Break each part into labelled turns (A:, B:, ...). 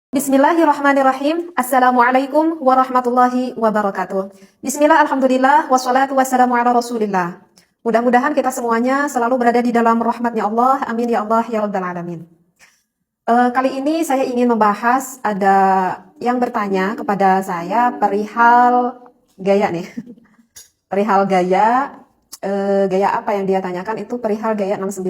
A: Bismillahirrahmanirrahim. Assalamualaikum warahmatullahi wabarakatuh. Bismillah, alhamdulillah, wassalatu wassalamu ala rasulillah. Mudah-mudahan kita semuanya selalu berada di dalam rahmatnya Allah. Amin ya Allah ya Rabbal Alamin. Kali ini saya ingin membahas, ada yang bertanya kepada saya perihal gaya nih. Perihal gaya, gaya apa yang dia tanyakan itu perihal gaya 69.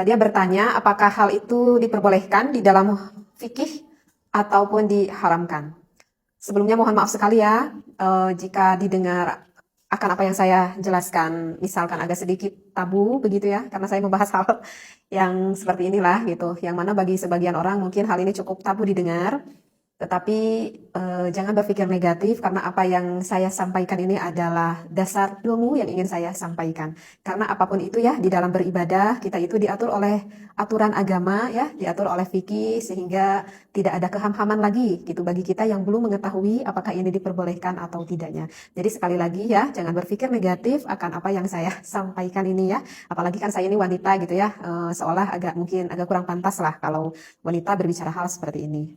A: Dia bertanya apakah hal itu diperbolehkan di dalam fikih ataupun diharamkan. Sebelumnya mohon maaf sekali ya, jika didengar akan apa yang saya jelaskan, misalkan agak sedikit tabu begitu ya, karena saya membahas hal yang seperti inilah gitu, yang mana bagi sebagian orang mungkin hal ini cukup tabu didengar. Tetapi jangan berpikir negatif, karena apa yang saya sampaikan ini adalah dasar ilmu yang ingin saya sampaikan. Karena apapun itu ya, di dalam beribadah kita itu diatur oleh aturan agama ya, diatur oleh fikih, sehingga tidak ada kehamhaman lagi gitu bagi kita yang belum mengetahui apakah ini diperbolehkan atau tidaknya. Jadi sekali lagi ya, jangan berpikir negatif akan apa yang saya sampaikan ini ya. Apalagi kan saya ini wanita gitu ya, seolah mungkin agak kurang pantas lah kalau wanita berbicara hal seperti ini.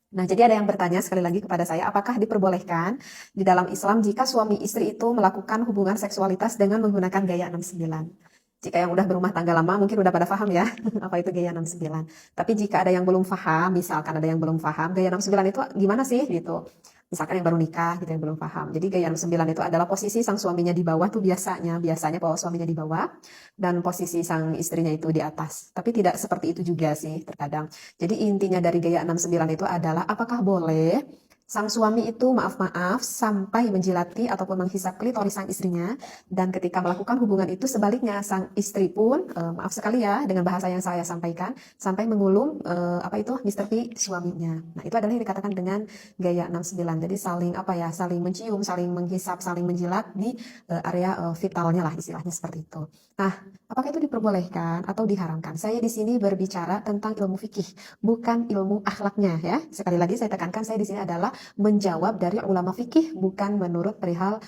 A: Nah, jadi ada yang bertanya sekali lagi kepada saya, apakah diperbolehkan di dalam Islam jika suami istri itu melakukan hubungan seksualitas dengan menggunakan gaya 69? Jika yang udah berumah tangga lama mungkin udah pada paham ya, apa itu gaya 69. Tapi jika ada yang belum paham, misalkan ada yang belum paham, gaya 69 itu gimana sih gitu. Misalkan yang baru nikah gitu yang belum paham. Jadi gaya 69 itu adalah posisi sang suaminya di bawah tuh biasanya bahwa suaminya di bawah dan posisi sang istrinya itu di atas. Tapi tidak seperti itu juga sih terkadang. Jadi intinya dari gaya 69 itu adalah apakah boleh sang suami itu maaf-maaf sampai menjilati ataupun menghisap klitoris sang istrinya, dan ketika melakukan hubungan itu sebaliknya sang istri pun maaf sekali ya dengan bahasa yang saya sampaikan, sampai mengulum apa itu Mr. P suaminya. Nah, itu adalah yang dikatakan dengan gaya 69. Jadi saling saling mencium, saling menghisap, saling menjilat di area vitalnya lah istilahnya seperti itu. Nah, apakah itu diperbolehkan atau diharamkan? Saya di sini berbicara tentang ilmu fikih, bukan ilmu akhlaknya ya. Sekali lagi saya tekankan, saya di sini adalah menjawab dari ulama fikih, bukan menurut perihal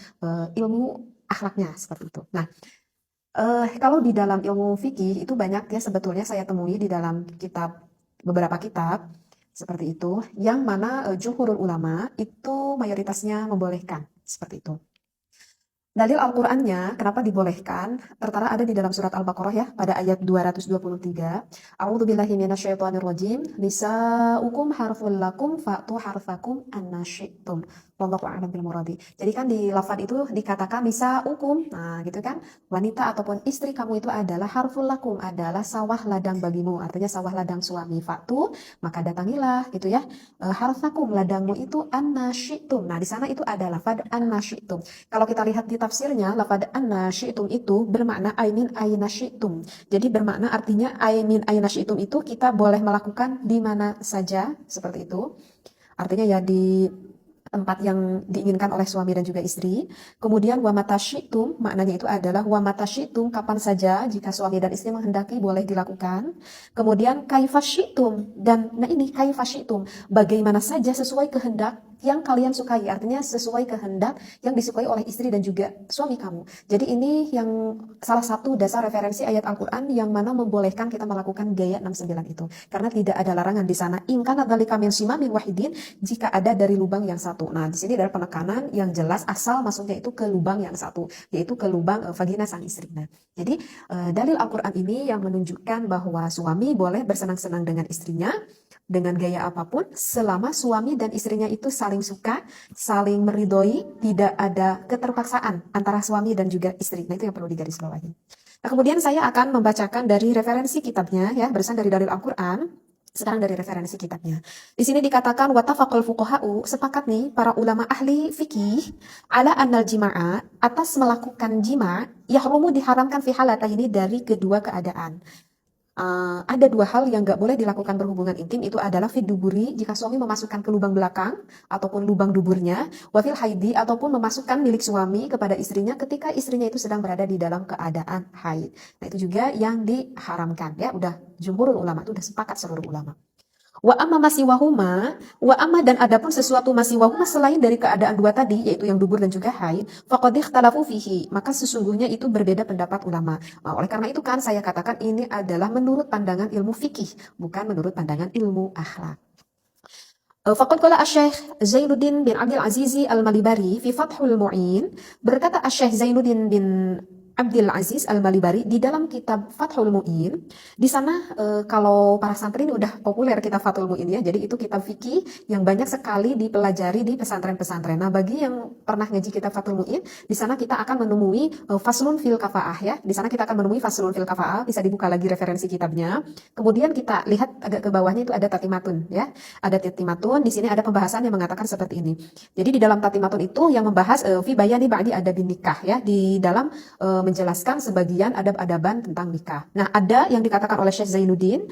A: ilmu akhlaknya seperti itu. Nah, kalau di dalam ilmu fikih itu banyak ya sebetulnya saya temui di dalam beberapa kitab seperti itu, yang mana jumhurul ulama itu mayoritasnya membolehkan seperti itu. Dalil Al-Qur'annya kenapa dibolehkan tertera ada di dalam surat Al-Baqarah ya, pada ayat 223. A'udzubillahi minasyaitonirrajim. Nisa'ukum harful lakum fa'tu harfakum anna syi'tum. Wallahu a'lam bil muradi. Jadi kan di lafaz itu dikatakan nisa'ukum. Nah, gitu kan? Wanita ataupun istri kamu itu adalah harful lakum, adalah sawah ladang bagimu. Artinya sawah ladang suami. Fa'tu, maka datangilah gitu ya. Harfakum, ladangmu itu anna syi'tum. Nah, di sana itu ada lafaz anna syi'tum. Kalau kita lihat di tafsirnya, lafaz anna syi'tum itu bermakna aimin aina syi'tum. Jadi bermakna artinya aimin aina syi'tum itu kita boleh melakukan di mana saja, seperti itu. Artinya ya di tempat yang diinginkan oleh suami dan juga istri. Kemudian wa mata syi'tum, maknanya itu adalah wa mata syi'tum, kapan saja jika suami dan istri menghendaki boleh dilakukan. Kemudian kaifa syi'tum, dan nah ini kaifa syi'tum, bagaimana saja sesuai kehendak yang kalian sukai, artinya sesuai kehendak yang disukai oleh istri dan juga suami kamu. Jadi ini yang salah satu dasar referensi ayat Al-Quran yang mana membolehkan kita melakukan gaya 69 itu. Karena tidak ada larangan di sana. In kana dzalika min simamin wahidin, jika ada dari lubang yang satu. Nah, di sini ada penekanan yang jelas asal masuknya itu ke lubang yang satu, yaitu ke lubang vagina sang istri. Nah, jadi dalil Al-Quran ini yang menunjukkan bahwa suami boleh bersenang-senang dengan istrinya dengan gaya apapun selama suami dan istrinya itu saling suka, saling meridhoi, tidak ada keterpaksaan antara suami dan juga istri. Nah, itu yang perlu digarisbawahi. Nah, kemudian saya akan membacakan dari referensi kitabnya ya, berdasarkan dari dalil Al-Qur'an. Sekarang dari referensi kitabnya. Di sini dikatakan watafaqal fuqaha'u, sepakat nih para ulama ahli fikih ala annal jima'a, atas melakukan jima' yahrumu, diharamkan fi halataini, dari kedua keadaan. Ada dua hal yang gak boleh dilakukan berhubungan intim, itu adalah fid duburi, jika suami memasukkan ke lubang belakang ataupun lubang duburnya, wafil haidi, ataupun memasukkan milik suami kepada istrinya ketika istrinya itu sedang berada di dalam keadaan haid. Nah, itu juga yang diharamkan ya, udah jumhurul ulama, itu udah sepakat seluruh ulama. Wa amma masih wahuma, wa amma, dan adapun sesuatu masih wahuma selain dari keadaan dua tadi, yaitu yang dubur dan juga haid, faqad ikhtalafu fihi, maka sesungguhnya itu berbeda pendapat ulama. Oleh karena itu kan saya katakan ini adalah menurut pandangan ilmu fikih, bukan menurut pandangan ilmu akhlak. Faqad qala Asy-Syaikh Zainuddin bin Abdul Aziz Al-Malibari fi Fathul Mu'in, berkata Asy-Syaikh Zainuddin bin Abdul Aziz Al-Malibari di dalam kitab Fathul Mu'in. Di sana kalau para santri ini udah populer kitab Fathul Mu'in ya. Jadi itu kitab fikih yang banyak sekali dipelajari di pesantren-pesantren. Nah, bagi yang pernah ngaji kitab Fathul Mu'in, di sana kita akan menemui faslun fil kafaah ya. Di sana kita akan menemui faslun fil kafaah, bisa dibuka lagi referensi kitabnya. Kemudian kita lihat agak ke bawahnya itu ada tatimatun ya. Ada tatimatun, di sini ada pembahasan yang mengatakan seperti ini. Jadi di dalam tatimatun itu yang membahas fi bayani ba'di adabin nikah ya, di dalam menjelaskan sebagian adab-adaban tentang nikah. Nah, ada yang dikatakan oleh Syekh Zainuddin,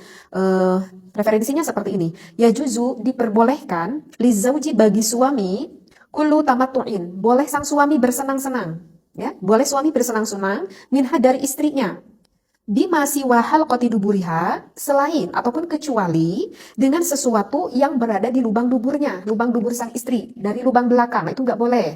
A: referensinya seperti ini. Ya juzu diperbolehkan li zauji bagi suami kullu tamattu'in. Boleh sang suami bersenang-senang, ya. Boleh suami bersenang-senang minha dari istrinya. Bima siwa halqati duburiha, selain ataupun kecuali dengan sesuatu yang berada di lubang duburnya, lubang dubur sang istri, dari lubang belakang, itu nggak boleh.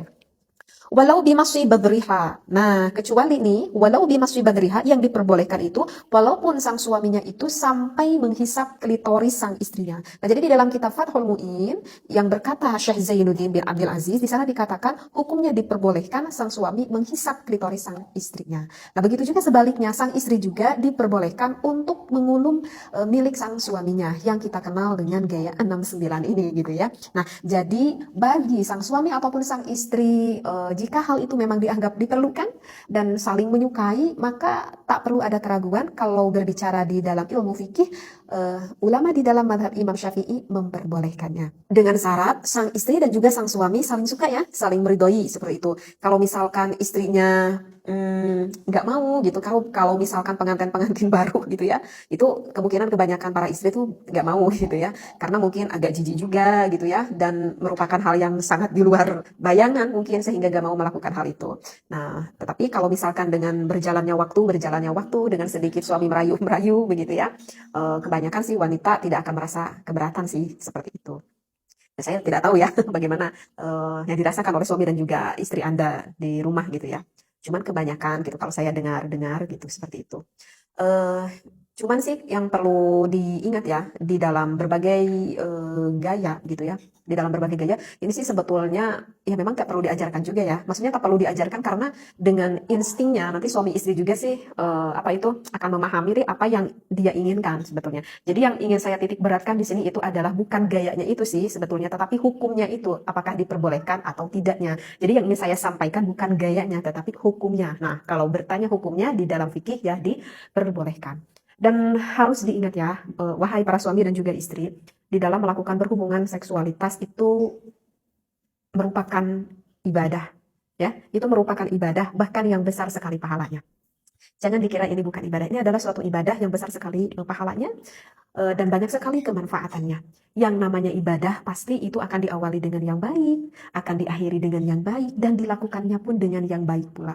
A: Walau bimaswi badriha. Nah, kecuali nih, walau bimaswi badriha, yang diperbolehkan itu, walaupun sang suaminya itu sampai menghisap klitoris sang istrinya. Nah, jadi di dalam kitab Fathul Mu'in, yang berkata Syekh Zainuddin bin Abdul Aziz, di sana dikatakan hukumnya diperbolehkan sang suami menghisap klitoris sang istrinya. Nah, begitu juga sebaliknya, sang istri juga diperbolehkan untuk mengulum milik sang suaminya, yang kita kenal dengan gaya 69 ini gitu ya. Nah, jadi bagi sang suami ataupun sang istri, jika hal itu memang dianggap diperlukan dan saling menyukai, maka tak perlu ada keraguan kalau berbicara di dalam ilmu fikih, ulama di dalam mazhab Imam Syafi'i memperbolehkannya. Dengan syarat sang istri dan juga sang suami saling suka ya, saling meridhoi seperti itu. Kalau misalkan istrinya nggak mau gitu, kalau misalkan pengantin baru gitu ya, itu kemungkinan kebanyakan para istri tuh nggak mau gitu ya, karena mungkin agak jijik juga gitu ya, dan merupakan hal yang sangat di luar bayangan mungkin, sehingga nggak mau melakukan hal itu. Nah, tetapi kalau misalkan dengan berjalannya waktu dengan sedikit suami merayu begitu ya, kebanyakan sih wanita tidak akan merasa keberatan sih seperti itu. Nah, saya tidak tahu ya bagaimana yang dirasakan oleh suami dan juga istri Anda di rumah gitu ya. Cuman kebanyakan gitu kalau saya dengar gitu seperti itu. Eh Cuman sih yang perlu diingat ya, di dalam berbagai gaya gitu ya, di dalam berbagai gaya ini sih sebetulnya ya memang gak perlu diajarkan juga ya. Maksudnya tak perlu diajarkan karena dengan instingnya nanti suami istri juga sih apa itu akan memahami apa yang dia inginkan sebetulnya. Jadi yang ingin saya titik beratkan di sini itu adalah bukan gayanya itu sih sebetulnya, tetapi hukumnya itu apakah diperbolehkan atau tidaknya. Jadi yang ingin saya sampaikan bukan gayanya tetapi hukumnya. Nah, kalau bertanya hukumnya di dalam fikih ya diperbolehkan. Dan harus diingat ya, wahai para suami dan juga istri, di dalam melakukan berhubungan seksualitas itu merupakan ibadah, ya. Itu merupakan ibadah bahkan yang besar sekali pahalanya. Jangan dikira ini bukan ibadah. Ini adalah suatu ibadah yang besar sekali pahalanya dan banyak sekali kemanfaatannya. Yang namanya ibadah pasti itu akan diawali dengan yang baik, akan diakhiri dengan yang baik, dan dilakukannya pun dengan yang baik pula.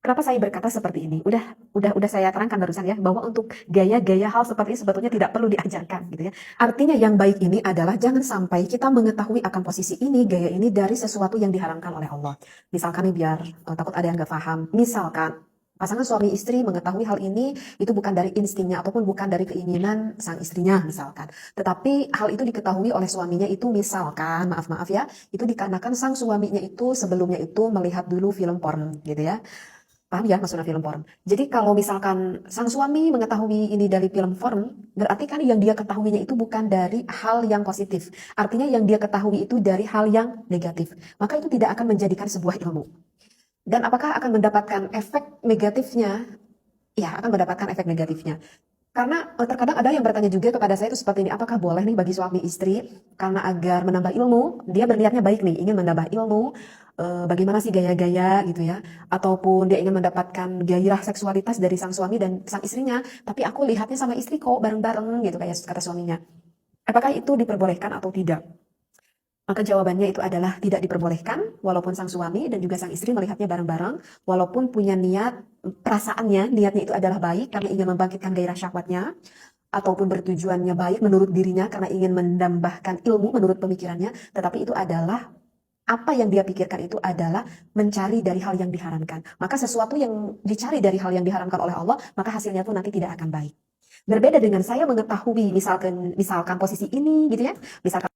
A: Kenapa saya berkata seperti ini? Udah saya terangkan barusan ya, bahwa untuk gaya-gaya hal seperti ini sebetulnya tidak perlu diajarkan gitu ya. Artinya yang baik ini adalah jangan sampai kita mengetahui akan posisi ini, gaya ini dari sesuatu yang diharamkan oleh Allah. Misalkan nih biar takut ada yang nggak paham. Misalkan pasangan suami istri mengetahui hal ini itu bukan dari instingnya ataupun bukan dari keinginan sang istrinya misalkan. Tetapi hal itu diketahui oleh suaminya itu misalkan, maaf ya, itu dikarenakan sang suaminya itu sebelumnya itu melihat dulu film porn gitu ya. Paham ya maksudnya film porn. Jadi kalau misalkan sang suami mengetahui ini dari film porn, berarti kan yang dia ketahuinya itu bukan dari hal yang positif. Artinya yang dia ketahui itu dari hal yang negatif. Maka itu tidak akan menjadikan sebuah ilmu. Dan apakah akan mendapatkan efek negatifnya? Ya, akan mendapatkan efek negatifnya. Karena terkadang ada yang bertanya juga kepada saya itu seperti ini, apakah boleh nih bagi suami istri karena agar menambah ilmu, dia berniatnya baik nih, ingin menambah ilmu, bagaimana sih gaya-gaya gitu ya, ataupun dia ingin mendapatkan gairah seksualitas dari sang suami dan sang istrinya, tapi aku lihatnya sama istri kok bareng-bareng gitu kayak kata suaminya. Apakah itu diperbolehkan atau tidak? Maka jawabannya itu adalah tidak diperbolehkan, walaupun sang suami dan juga sang istri melihatnya bareng-bareng, walaupun punya niat, perasaannya, niatnya itu adalah baik karena ingin membangkitkan gairah syahwatnya, ataupun bertujuannya baik menurut dirinya karena ingin menambahkan ilmu menurut pemikirannya, tetapi itu adalah apa yang dia pikirkan itu adalah mencari dari hal yang diharamkan. Maka sesuatu yang dicari dari hal yang diharamkan oleh Allah, maka hasilnya pun nanti tidak akan baik. Berbeda dengan saya mengetahui misalkan posisi ini gitu ya. Misalkan